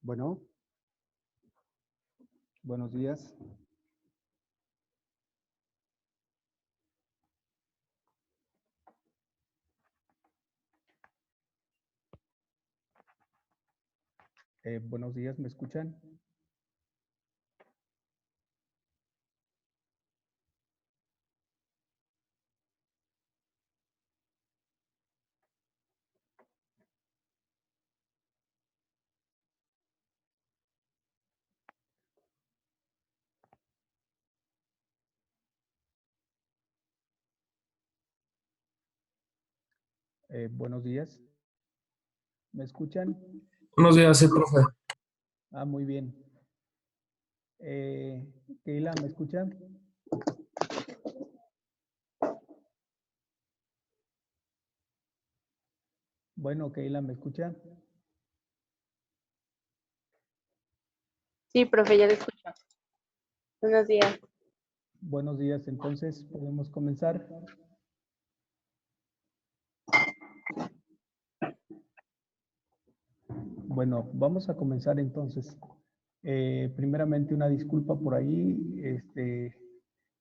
Bueno, buenos días. Buenos días, ¿me escuchan? Buenos días, ¿me escuchan? Buenos días, sí, profe. Ah, muy bien. Keila, ¿me escuchan? Bueno, Keila, ¿me escucha? Sí, profe, ya lo escucho. Buenos días. Buenos días, entonces, ¿podemos comenzar? Bueno, vamos a comenzar entonces. Primeramente, una disculpa por ahí,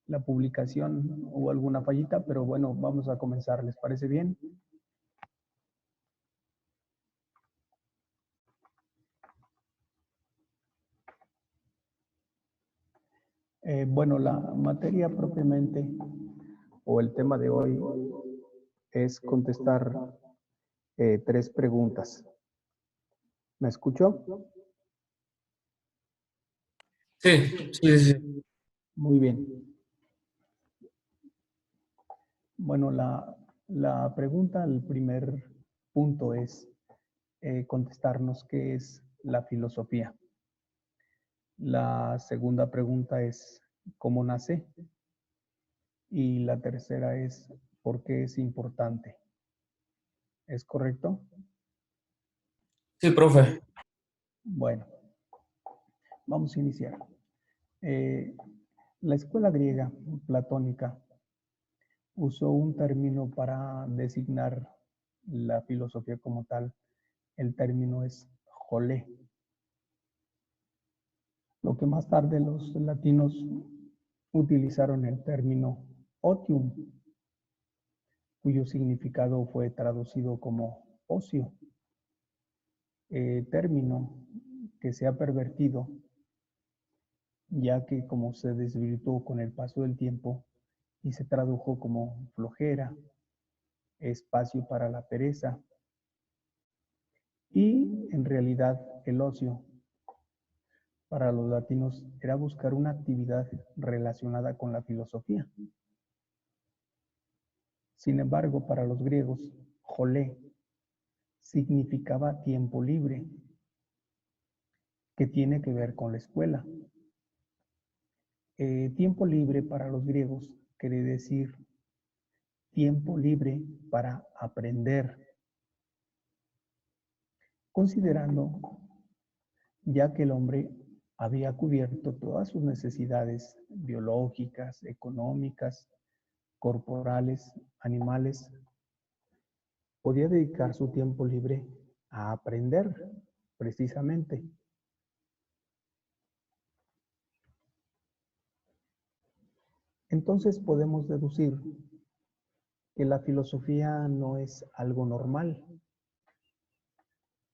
la publicación hubo alguna fallita, pero bueno, vamos a comenzar, ¿les parece bien? Bueno, la materia propiamente o el tema de hoy es contestar 3 preguntas. ¿Me escuchó? Sí. Muy bien. Bueno, la pregunta, el primer punto es contestarnos qué es la filosofía. La segunda pregunta es ¿cómo nace? Y la tercera es ¿por qué es importante? ¿Es correcto? Sí, profe. Bueno, vamos a iniciar. La escuela griega platónica usó un término para designar la filosofía como tal. El término es jolé. Lo que más tarde los latinos utilizaron el término otium, cuyo significado fue traducido como ocio, término que se ha pervertido, ya que como se desvirtuó con el paso del tiempo y se tradujo como flojera, espacio para la pereza, y en realidad el ocio para los latinos era buscar una actividad relacionada con la filosofía. Sin embargo, para los griegos, jolé significaba tiempo libre, que tiene que ver con la escuela. Tiempo libre para los griegos quiere decir tiempo libre para aprender, considerando ya que el hombre había cubierto todas sus necesidades biológicas, económicas, corporales, animales, podía dedicar su tiempo libre a aprender, precisamente. Entonces podemos deducir que la filosofía no es algo normal,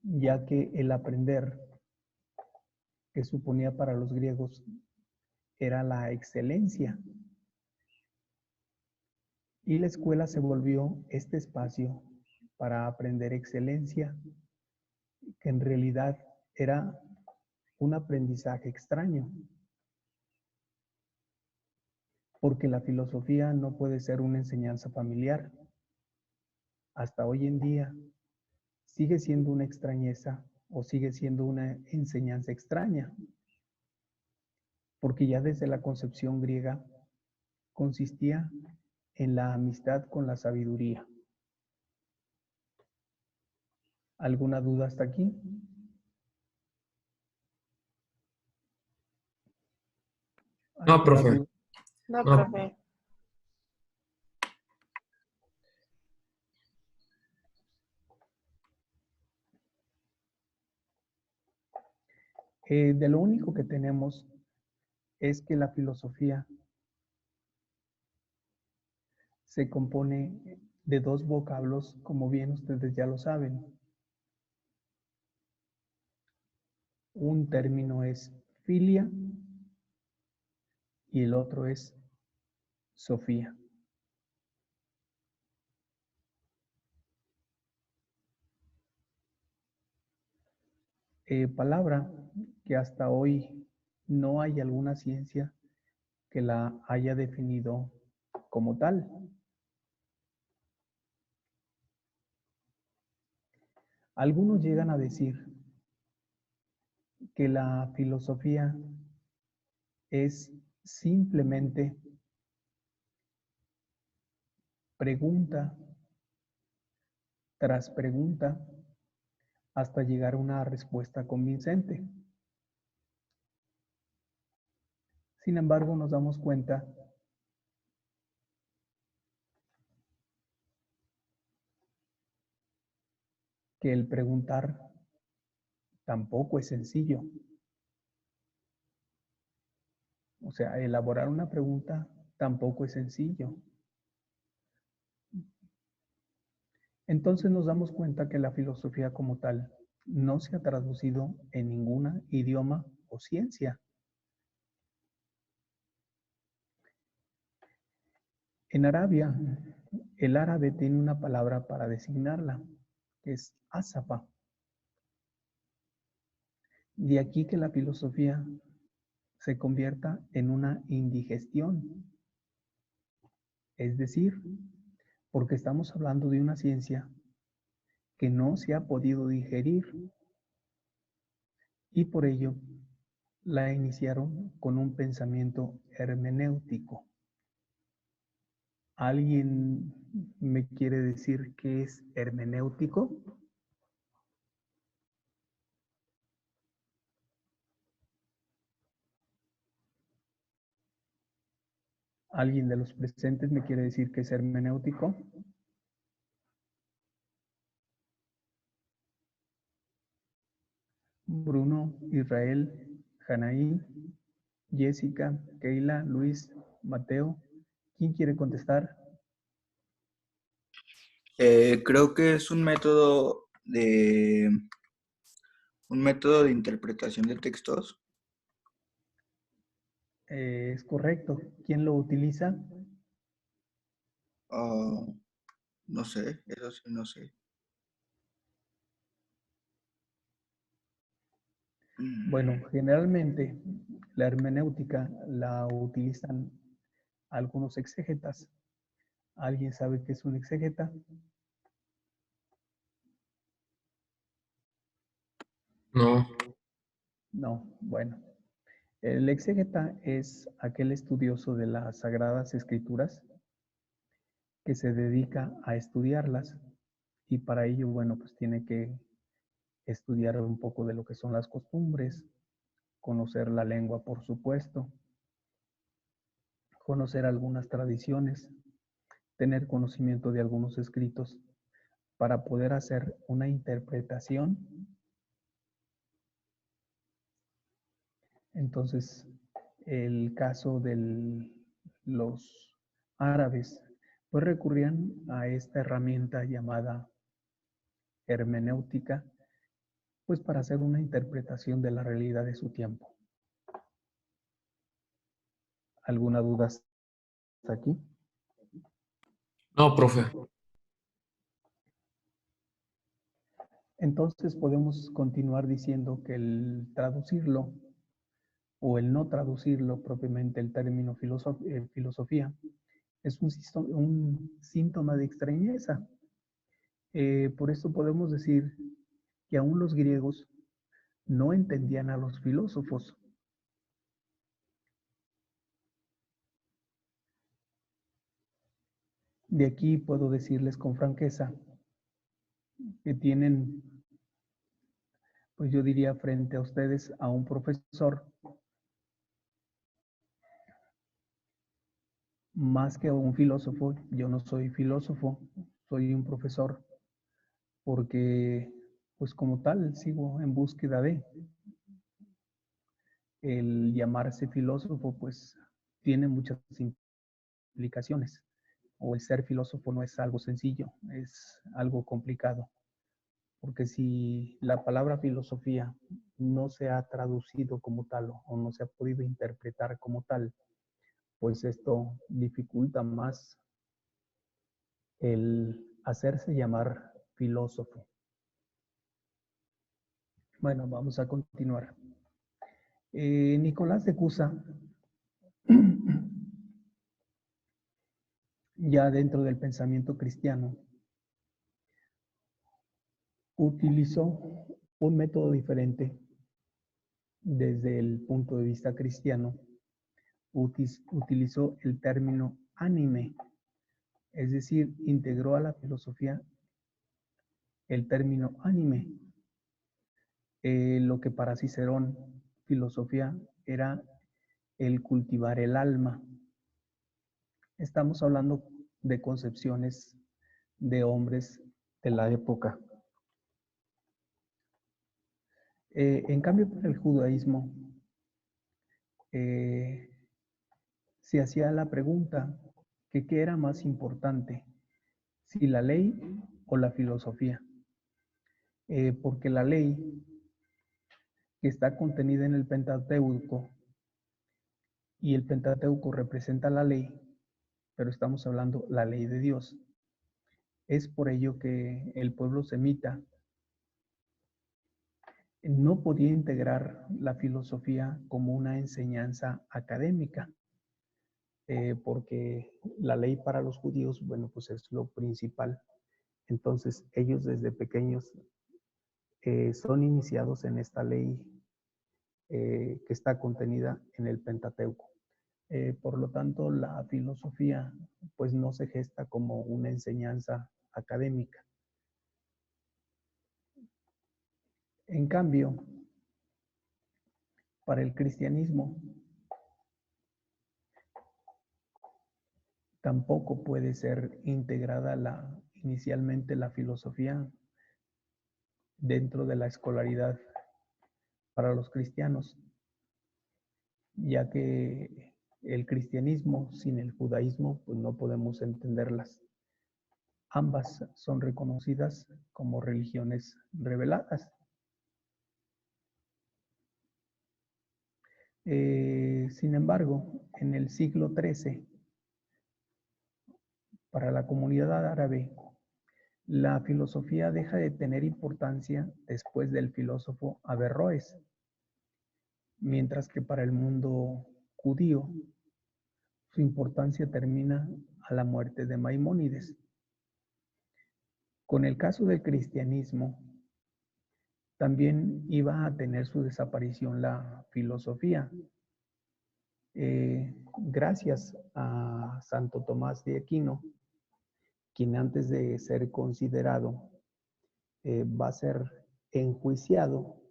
ya que el aprender que suponía para los griegos era la excelencia. Y la escuela se volvió este espacio para aprender excelencia, que en realidad era un aprendizaje extraño, porque la filosofía no puede ser una enseñanza familiar. Hasta hoy en día sigue siendo una extrañeza o sigue siendo una enseñanza extraña, porque ya desde la concepción griega consistía en la amistad con la sabiduría. ¿Alguna duda hasta aquí? No, profe. No, No. profe. De lo único que tenemos es que la filosofía se compone de dos vocablos, como bien ustedes ya lo saben. Un término es filia y el otro es sofía. Palabra que hasta hoy no hay alguna ciencia que la haya definido como tal. Algunos llegan a decir que la filosofía es simplemente pregunta tras pregunta hasta llegar a una respuesta convincente. Sin embargo, nos damos cuenta que el preguntar tampoco es sencillo. O sea, elaborar una pregunta tampoco es sencillo. Entonces nos damos cuenta que la filosofía como tal no se ha traducido en ningún idioma o ciencia. En Arabia, el árabe tiene una palabra para designarla, que es asafa. De aquí que la filosofía se convierta en una indigestión. Es decir, porque estamos hablando de una ciencia que no se ha podido digerir y por ello la iniciaron con un pensamiento hermenéutico. ¿Alguien me quiere decir qué es hermenéutico? ¿Alguien de los presentes me quiere decir qué es hermenéutico? Bruno, Israel, Janaí, Jessica, Keila, Luis, Mateo. ¿Quién quiere contestar? Creo que es un método de interpretación de textos. Es correcto. ¿Quién lo utiliza? No sé, eso sí, no sé. Bueno, generalmente la hermenéutica la utilizan algunos exégetas. ¿Alguien sabe qué es un exégeta? No. No, bueno. El exégeta es aquel estudioso de las Sagradas Escrituras que se dedica a estudiarlas y para ello, bueno, pues tiene que estudiar un poco de lo que son las costumbres, conocer la lengua, por supuesto, conocer algunas tradiciones, tener conocimiento de algunos escritos para poder hacer una interpretación. Entonces, el caso de los árabes, pues recurrían a esta herramienta llamada hermenéutica, pues para hacer una interpretación de la realidad de su tiempo. ¿Alguna duda hasta aquí? No, profe. Entonces podemos continuar diciendo que el traducirlo o el no traducirlo propiamente el término filosofía es un síntoma de extrañeza. Por esto podemos decir que aún los griegos no entendían a los filósofos. De aquí puedo decirles con franqueza que tienen, pues yo diría frente a ustedes a un profesor más que a un filósofo. Yo no soy filósofo, soy un profesor porque pues como tal sigo en búsqueda de. el llamarse filósofo pues tiene muchas implicaciones. O el ser filósofo no es algo sencillo, es algo complicado. Porque si la palabra filosofía no se ha traducido como tal o no se ha podido interpretar como tal, pues esto dificulta más el hacerse llamar filósofo. Bueno, vamos a continuar. Nicolás de Cusa, ya dentro del pensamiento cristiano, utilizó un método diferente desde el punto de vista cristiano. Utilizó el término anime, es decir, integró a la filosofía el término anime. Lo que para Cicerón filosofía era el cultivar el alma. Estamos hablando de concepciones de hombres de la época. En cambio, para el judaísmo se hacía la pregunta que qué era más importante, si la ley o la filosofía. Porque la ley que está contenida en el Pentateuco, y el Pentateuco representa la ley, pero estamos hablando la ley de Dios. Es por ello que el pueblo semita no podía integrar la filosofía como una enseñanza académica, porque la ley para los judíos, bueno, pues es lo principal. Entonces, ellos desde pequeños son iniciados en esta ley que está contenida en el Pentateuco. Por lo tanto, la filosofía pues no se gesta como una enseñanza académica. En cambio, para el cristianismo tampoco puede ser integrada inicialmente la filosofía dentro de la escolaridad para los cristianos, ya que el cristianismo sin el judaísmo pues no podemos entenderlas. Ambas son reconocidas como religiones reveladas. Sin embargo, en el siglo XIII, para la comunidad árabe, la filosofía deja de tener importancia después del filósofo Averroes, mientras que para el mundo judío su importancia termina a la muerte de Maimónides. Con el caso del cristianismo, también iba a tener su desaparición la filosofía. Gracias a Santo Tomás de Aquino, quien antes de ser considerado va a ser enjuiciado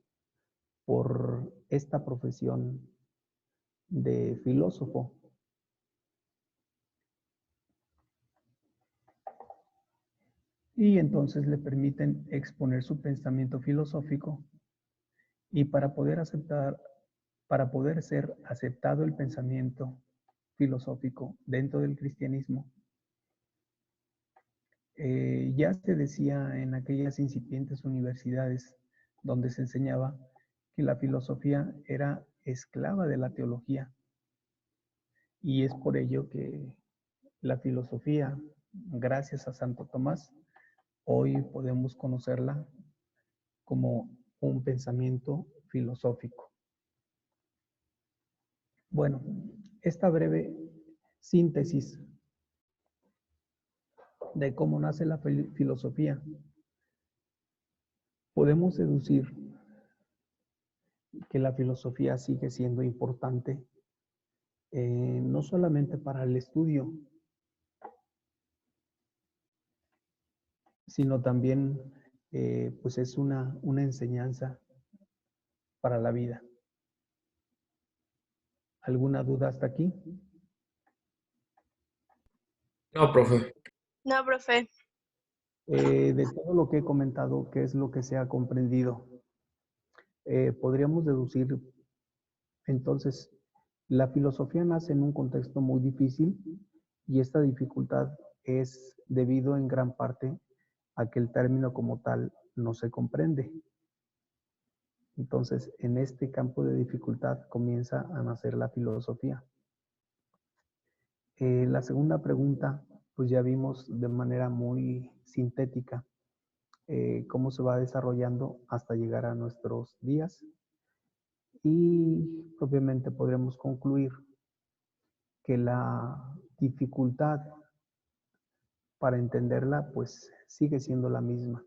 por esta profesión de filósofo. Y entonces le permiten exponer su pensamiento filosófico, y para poder ser aceptado el pensamiento filosófico dentro del cristianismo, ya se decía en aquellas incipientes universidades donde se enseñaba que la filosofía era esclava de la teología, y es por ello que la filosofía, gracias a Santo Tomás, hoy podemos conocerla como un pensamiento filosófico. Bueno, esta breve síntesis de cómo nace la filosofía, podemos deducir que la filosofía sigue siendo importante, no solamente para el estudio, sino también pues es una enseñanza para la vida. ¿Alguna duda hasta aquí? No, profe. No, profe. De todo lo que he comentado, ¿qué es lo que se ha comprendido? Podríamos deducir Entonces, la filosofía nace en un contexto muy difícil y esta dificultad es debido en gran parte a que el término como tal no se comprende. Entonces, en este campo de dificultad comienza a nacer la filosofía. La segunda pregunta, pues ya vimos de manera muy sintética cómo se va desarrollando hasta llegar a nuestros días y obviamente podremos concluir que la dificultad para entenderla pues sigue siendo la misma.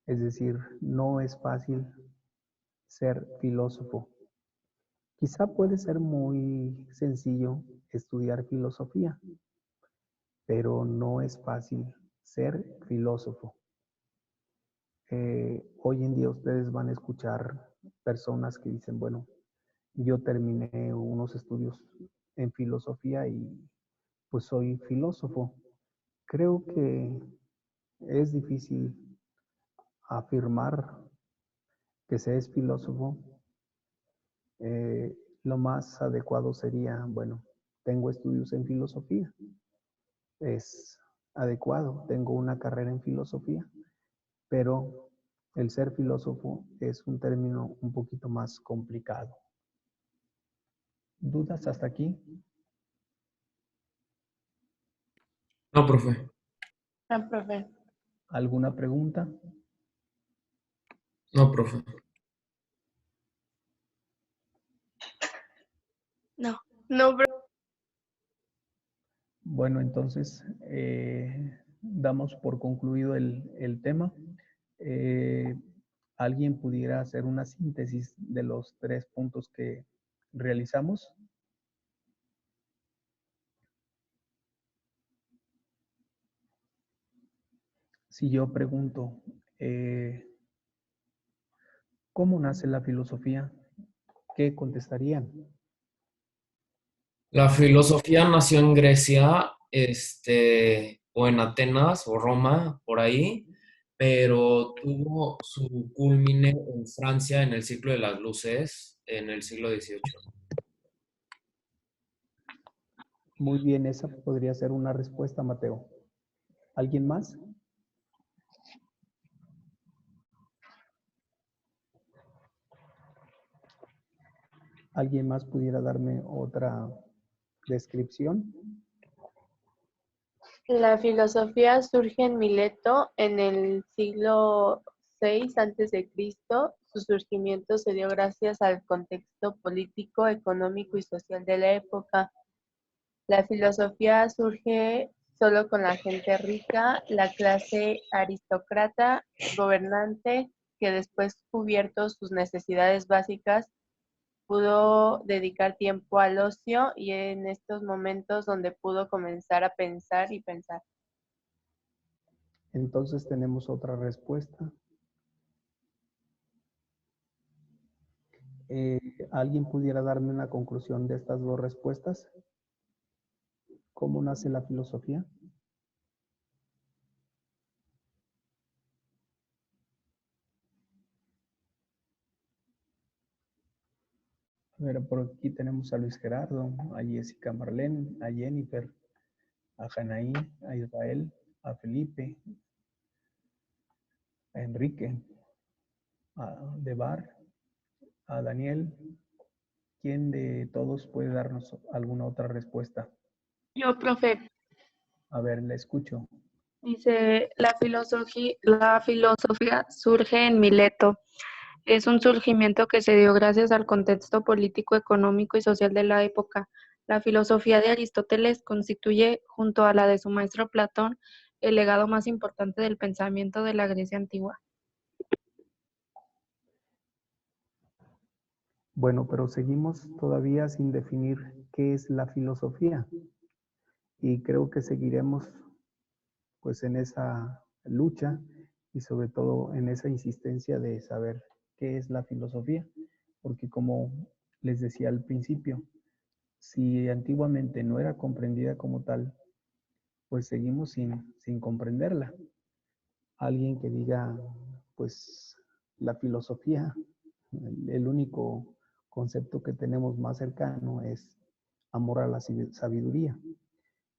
Es decir, no es fácil ser filósofo. Quizá puede ser muy sencillo estudiar filosofía, pero no es fácil ser filósofo. Hoy en día ustedes van a escuchar personas que dicen, bueno, yo terminé unos estudios en filosofía y pues soy filósofo. Creo que es difícil afirmar que se es filósofo. Lo más adecuado sería, bueno, tengo estudios en filosofía. Es adecuado, tengo una carrera en filosofía, pero el ser filósofo es un término un poquito más complicado. ¿Dudas hasta aquí? No, profe. Ah, profe. ¿Alguna pregunta? No, profe. No, no, profe. Bueno, entonces damos por concluido el tema. Eh, ¿Alguien pudiera hacer una síntesis de los 3 puntos que realizamos? Si yo pregunto, ¿cómo nace la filosofía? ¿Qué contestarían? La filosofía nació en Grecia, o en Atenas o Roma, por ahí, pero tuvo su culmine en Francia en el siglo de las luces, en el siglo XVIII. Muy bien, esa podría ser una respuesta, Mateo. ¿Alguien más? ¿Alguien más pudiera darme otra descripción? La filosofía surge en Mileto en el siglo VI a.C. Su surgimiento se dio gracias al contexto político, económico y social de la época. La filosofía surge solo con la gente rica, la clase aristócrata, gobernante, que después cubierto sus necesidades básicas, pudo dedicar tiempo al ocio y en estos momentos donde pudo comenzar a pensar y pensar. Entonces tenemos otra respuesta. Eh, ¿Alguien pudiera darme una conclusión de estas dos respuestas? ¿Cómo nace la filosofía? A ver, por aquí tenemos a Luis Gerardo, a Jessica Marlene, a Jennifer, a Janaí, a Israel, a Felipe, a Enrique, a Debar, a Daniel. ¿Quién de todos puede darnos alguna otra respuesta? Yo, profe, A ver, la escucho. dice, la filosofía surge en Mileto. Es un surgimiento que se dio gracias al contexto político, económico y social de la época. La filosofía de Aristóteles constituye, junto a la de su maestro Platón, el legado más importante del pensamiento de la Grecia antigua. Bueno, pero seguimos todavía sin definir qué es la filosofía y creo que seguiremos pues en esa lucha y sobre todo en esa insistencia de saber qué es la filosofía, porque como les decía al principio, si antiguamente no era comprendida como tal, pues seguimos sin comprenderla. Alguien que diga, pues la filosofía, el único concepto que tenemos más cercano es amor a la sabiduría.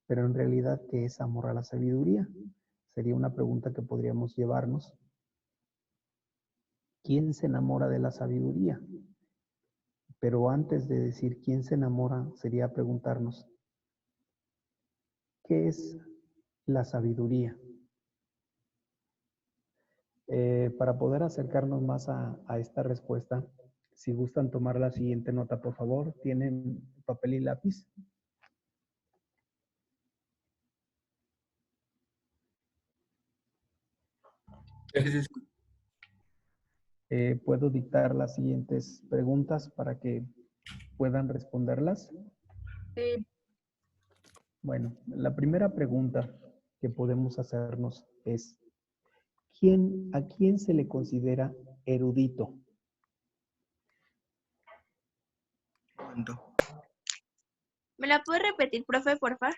Pero en realidad, ¿qué es amor a la sabiduría? Sería una pregunta que podríamos llevarnos. ¿Quién se enamora de la sabiduría? Pero antes de decir quién se enamora, sería preguntarnos, ¿qué es la sabiduría? Para poder acercarnos más a esta respuesta, si gustan tomar la siguiente nota, por favor, ¿tienen papel y lápiz? ¿Puedo dictar las siguientes preguntas para que puedan responderlas? Sí. Bueno, la primera pregunta que podemos hacernos es, ¿a quién se le considera erudito? ¿Me la puede repetir, profe, por favor?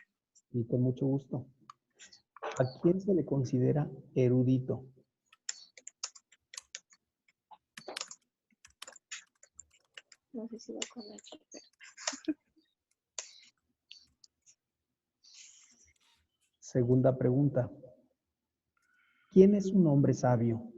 Y con mucho gusto. ¿A quién se le considera erudito? No sé si va con H. Segunda pregunta. ¿Quién es un hombre sabio?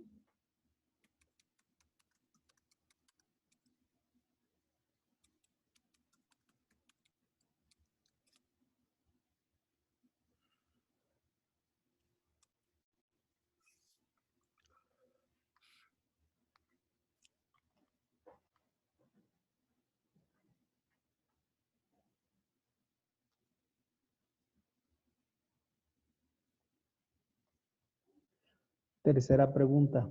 Tercera pregunta.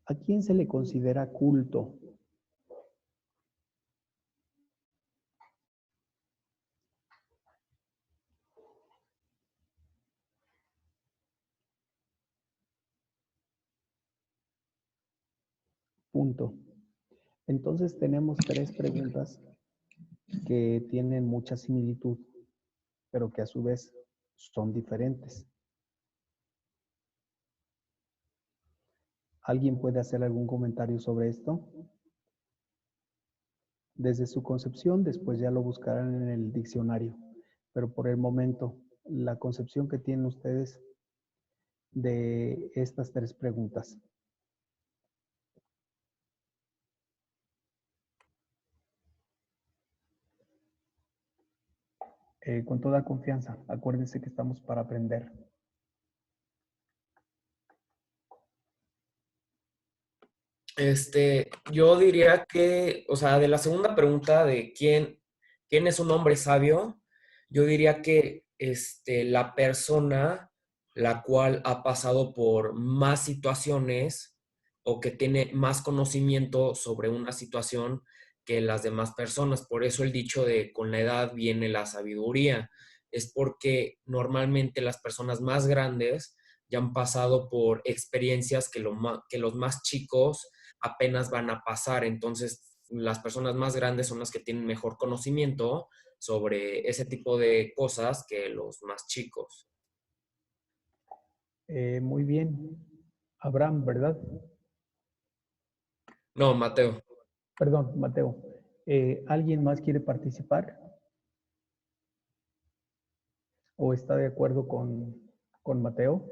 ¿A quién se le considera culto? Punto. Entonces tenemos tres preguntas que tienen mucha similitud, pero que a su vez son diferentes. ¿Alguien puede hacer algún comentario sobre esto? Desde su concepción, después ya lo buscarán en el diccionario, pero por el momento, la concepción que tienen ustedes de estas tres preguntas. Con toda confianza, acuérdense que estamos para aprender. Yo diría que, o sea, de la segunda pregunta de quién es un hombre sabio, yo diría que la persona la cual ha pasado por más situaciones o que tiene más conocimiento sobre una situación que las demás personas. Por eso el dicho de con la edad viene la sabiduría. Es porque normalmente las personas más grandes ya han pasado por experiencias que los más chicos apenas van a pasar. Entonces, las personas más grandes son las que tienen mejor conocimiento sobre ese tipo de cosas que los más chicos. Muy bien. Abraham, ¿verdad? No, Mateo. Perdón, Mateo. ¿Alguien más quiere participar? ¿O está de acuerdo con Mateo?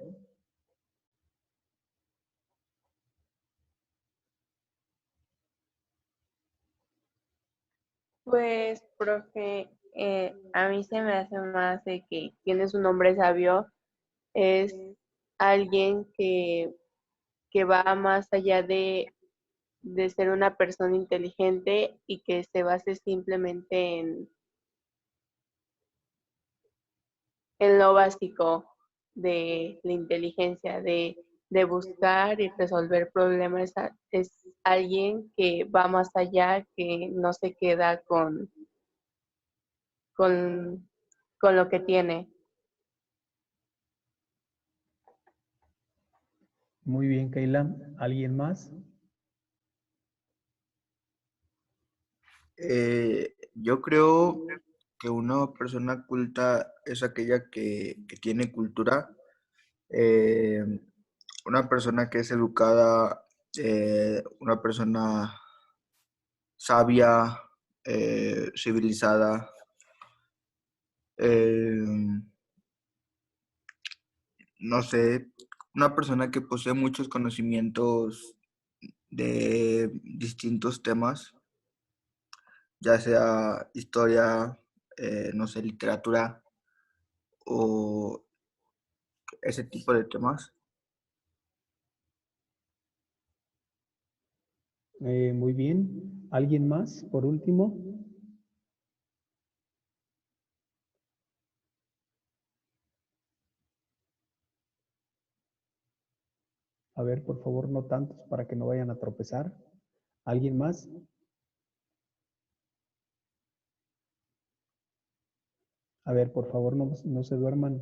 Pues, profe, a mí se me hace más de que quien es un hombre sabio es alguien que va más allá de ser una persona inteligente y que se base simplemente en lo básico de la inteligencia, de buscar y resolver problemas. Es alguien que va más allá, que no se queda con, con lo que tiene. Muy bien, Keila. ¿Alguien más? Yo creo que una persona culta es aquella que tiene cultura. una persona que es educada, una persona sabia, civilizada, eh, no sé, una persona que posee muchos conocimientos de distintos temas, ya sea historia, no sé, literatura o ese tipo de temas. Muy bien. ¿Alguien más, por último? A ver, por favor, no tantos para que no vayan a tropezar. ¿Alguien más? A ver, por favor, no se duerman.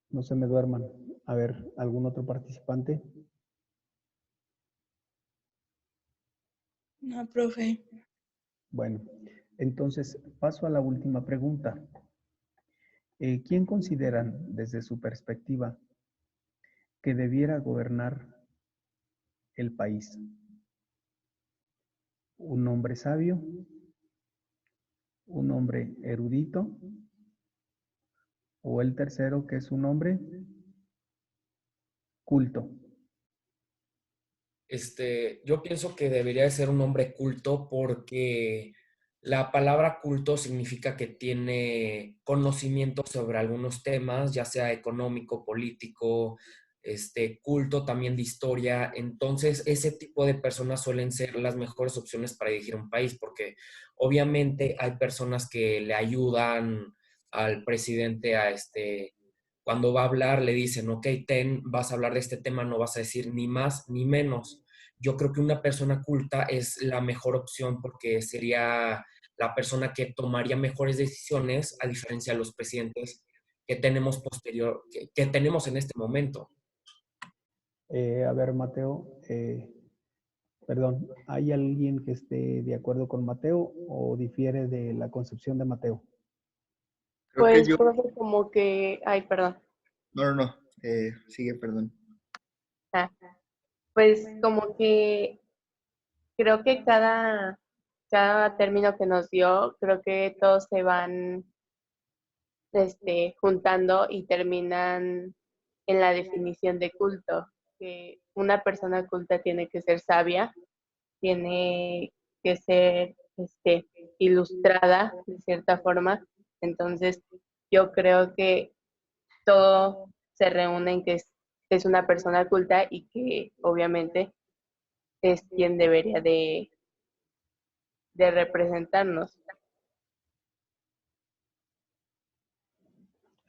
No se me duerman. A ver, ¿algún otro participante? No, profe. Bueno, entonces paso a la última pregunta. ¿Quién consideran, desde su perspectiva, que debiera gobernar el país? ¿Un hombre sabio? ¿Un hombre erudito? ¿O el tercero, que es un hombre culto? Yo pienso que debería de ser un hombre culto porque la palabra culto significa que tiene conocimiento sobre algunos temas, ya sea económico, político, culto también de historia. Entonces, ese tipo de personas suelen ser las mejores opciones para dirigir un país, porque obviamente hay personas que le ayudan al presidente cuando va a hablar, le dicen, ok, vas a hablar de este tema, no vas a decir ni más ni menos. Yo creo que una persona culta es la mejor opción porque sería la persona que tomaría mejores decisiones a diferencia de los presidentes que tenemos que tenemos en este momento. A ver, Mateo, perdón, ¿hay alguien que esté de acuerdo con Mateo o difiere de la concepción de Mateo? Creo que Pues, yo, profe, como que, ay, perdón. no, sigue, perdón. Ah, pues como que creo que cada término que nos dio, creo que todos se van juntando y terminan en la definición de culto, que una persona culta tiene que ser sabia, tiene que ser ilustrada de cierta forma. Entonces, yo creo que todo se reúne en que es una persona culta y que obviamente es quien debería de representarnos.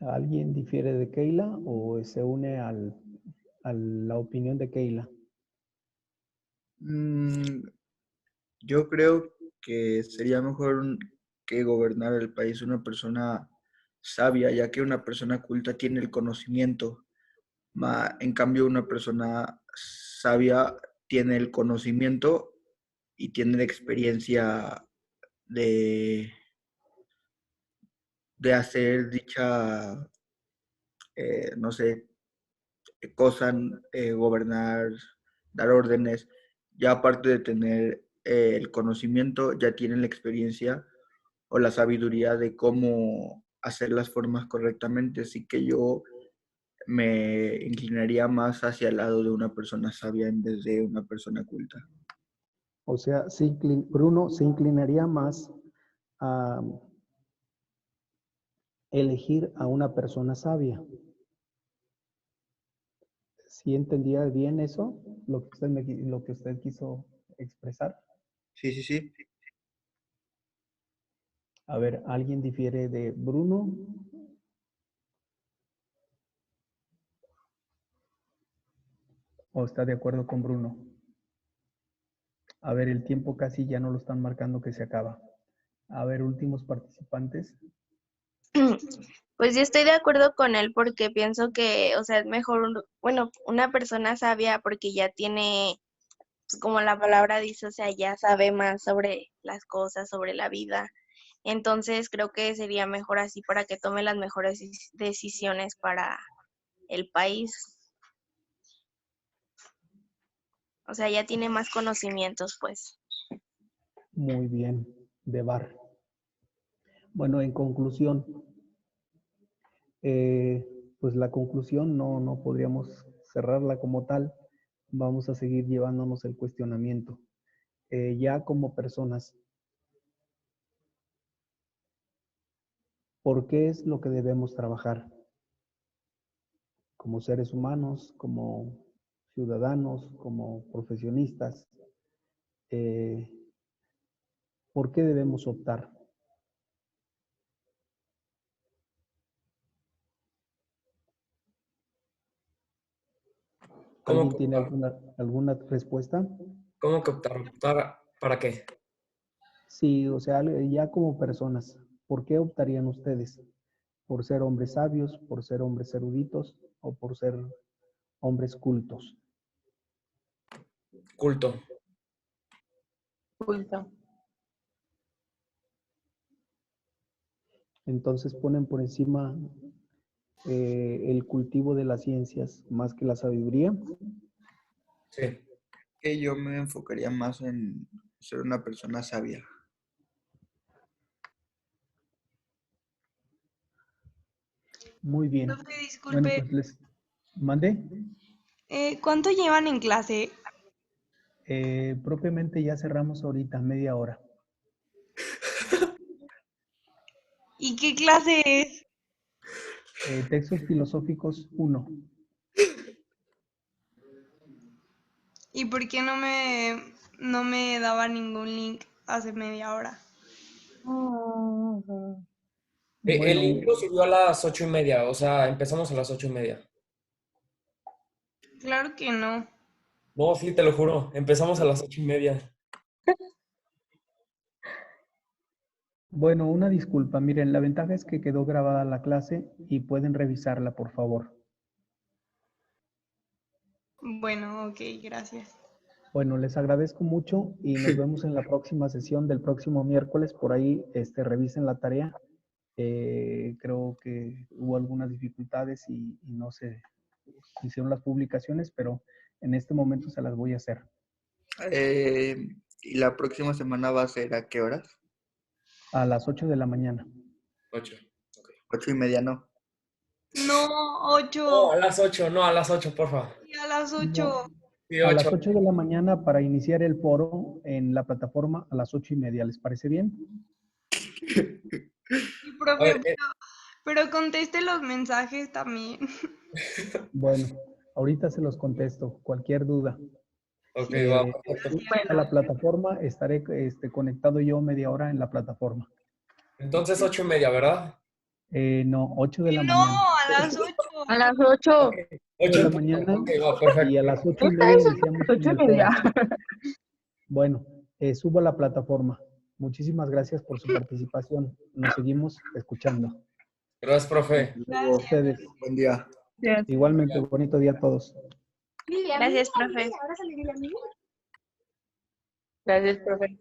¿Alguien difiere de Keila o se une a la opinión de Keila? Mm, yo creo que sería mejor que gobernar el país una persona sabia, ya que una persona culta tiene el conocimiento. En cambio, una persona sabia tiene el conocimiento y tiene la experiencia de, de hacer dicha, no sé, cosa, gobernar, dar órdenes. Ya aparte de tener el conocimiento, ya tienen la experiencia o la sabiduría de cómo hacer las formas correctamente. Así que yo me inclinaría más hacia el lado de una persona sabia en vez de una persona culta. O sea, Bruno se inclinaría más a elegir a una persona sabia. ¿Sí entendía bien eso? Lo que usted quiso expresar. Sí, sí, sí. A ver, ¿alguien difiere de Bruno? ¿O está de acuerdo con Bruno? A ver, el tiempo casi ya no lo están marcando que se acaba. A ver, últimos participantes. Pues yo estoy de acuerdo con él porque pienso que, o sea, es mejor, bueno, una persona sabia porque ya tiene, pues, como la palabra dice, o sea, ya sabe más sobre las cosas, sobre la vida. Entonces creo que sería mejor así para que tome las mejores decisiones para el país. O sea, ya tiene más conocimientos, pues. Muy bien, Debar. Bueno, en conclusión, pues la conclusión no podríamos cerrarla como tal. Vamos a seguir llevándonos el cuestionamiento. Ya como personas, ¿por qué es lo que debemos trabajar? Como seres humanos, como ciudadanos, como profesionistas, ¿por qué debemos optar? ¿Cómo ¿Alguien que tiene optar? alguna respuesta? ¿Cómo que optar? ¿Optar para qué? Sí, o sea, ya como personas, ¿por qué optarían ustedes? ¿Por ser hombres sabios, por ser hombres eruditos o por ser hombres cultos? Culto. Culto. Entonces ponen por encima el cultivo de las ciencias más que la sabiduría. Sí. Que yo me enfocaría más en ser una persona sabia. Muy bien. Profe, Bueno, disculpe, pues les mandé. ¿cuánto llevan en clase? Propiamente ya cerramos ahorita, media hora. ¿Y qué clase es? Textos filosóficos 1. ¿Y por qué no me daba ningún link hace media hora? El Bueno, intro subió a las 8:30, o sea, empezamos a las 8:30. Claro que no. No, sí, te lo juro, empezamos a las 8:30. bueno, una disculpa. Miren, la ventaja es que quedó grabada la clase y pueden revisarla, por favor. Bueno, ok, gracias. Bueno, les agradezco mucho y nos vemos en la próxima sesión del próximo miércoles. Por ahí, revisen la tarea. Creo que hubo algunas dificultades y no se hicieron las publicaciones, pero en este momento se las voy a hacer. ¿Y la próxima semana va a ser a qué horas? A las 8 de la mañana. 8. 8:30, ¿no? No, No, 8. a las 8, no, a las 8, porfa. Y a las No, 8. Sí, a 8. las 8 de la mañana para iniciar el foro en la plataforma a las 8:30. ¿Les parece bien? Y A ver, profe, pero conteste los mensajes también. Bueno, ahorita se los contesto. Cualquier duda. ok, va, Eh, perfecto. a la plataforma estaré conectado yo media hora en la plataforma. Entonces 8:30, ¿verdad? No, 8 de la No, mañana. a las 8. A las 8. Ok, 8 de 8 la en punto. mañana Ok, va, y a perfecto. las 8:30 Está eso, iniciamos las con el 8:30. foro. Bueno, subo a la plataforma. Muchísimas gracias por su participación. Nos seguimos escuchando. Gracias, profe. Luego, Ustedes, buen día. igualmente, bonito día a todos. Gracias, profe. Gracias, profe.